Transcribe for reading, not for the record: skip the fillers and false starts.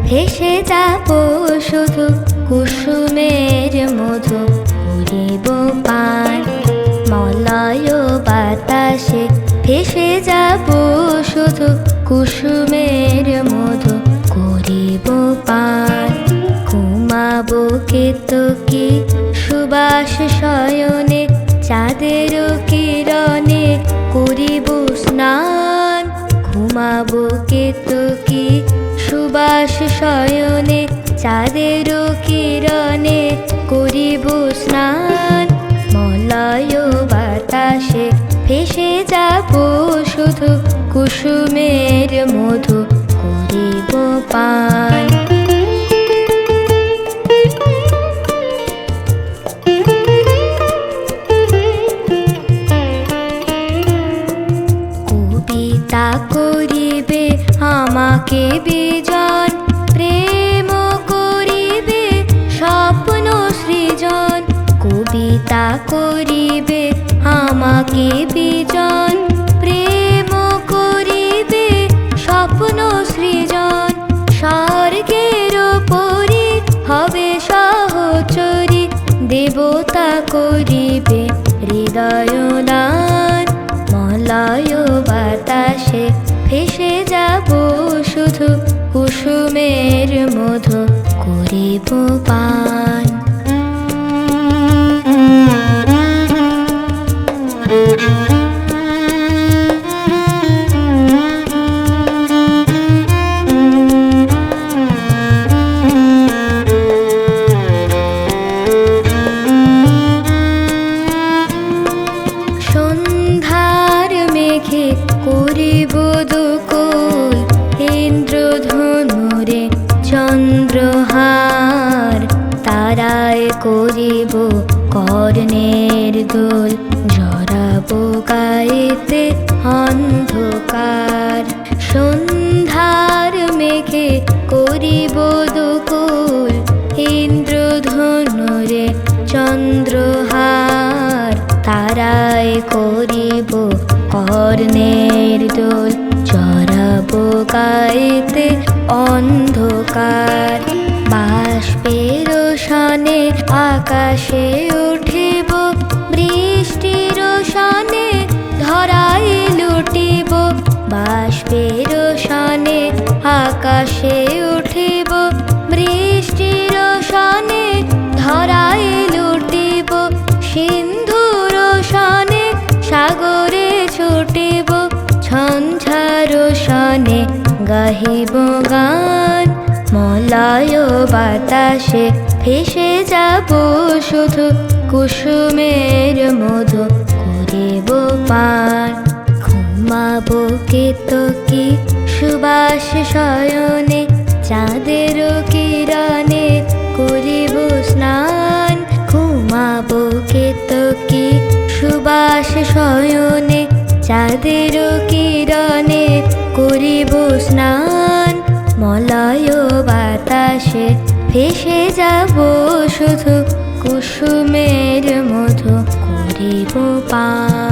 ভেসে যাব শুধু কুসুমের মধু করিব পান। মলয় বাতাসে ভেসে যাব শুধু কুসুমের মধু করিব পান। ঘুমাবো কেতকী সুবাস শয়নে চাঁদের কিরণে করিব স্নান। ঘুমাবো কেতকী সুবাস শয়নে চাঁদের কিরণে করিব স্নান। মলয় বাতাসে ভেসে যাব শুধু কুসুমের মধু করিব পান। কবিতা করিবে আমাকে বিজন, প্রেম করিবে স্বপ্ন সৃজন। কবিতা করিবে আমাকে বিজন, প্রেম করিবে স্বপ্ন সৃজন। স্বর্গের পরি হবে সহচরী, দেবতা করিবে হৃদয় দান। মলয় বাতাসে ভেসে যাব শুধু কুসুমের মধু করিব পান। সন্ধ্যার মেঘে করিব দুকুল, ইন্দ্রধনুরে চন্দ্রহার। তারায় করিব কর্ণের দোল, জড়াবো গায়েতে অন্ধকার। সন্ধ্যার মেঘে করিব দুকুল, ইন্দ্রধনুরে চন্দ্রহার। তারায় করিব কর্ণের দোল, জড়াবো গায়েতে অন্ধকার। বাষ্পের সনে আকাশে উঠিব, বৃষ্টির সনে ধরায় লুটিব। বাষ্পের সনে আকাশে উঠিব, বৃষ্টির সনে ধরায় লুটিব। সিন্ধুর সনে সাগরে ছুটিব, ঝঞ্ঝার সনে গাহিব গান। মলয় বাতাসে ভেসে যাব শুধু কুসুমের মধু করিব পান। ঘুমাবো কেতকী সুবাস শয়নে চাঁদের কিরণে করিব স্নান। ঘুমাবো কেতকী সুবাস শয়নে চাঁদের কিরণে করিব স্নান। মলয় বাতাসে ভেসে যাব শুধু কুসুমের মধু করিব পান।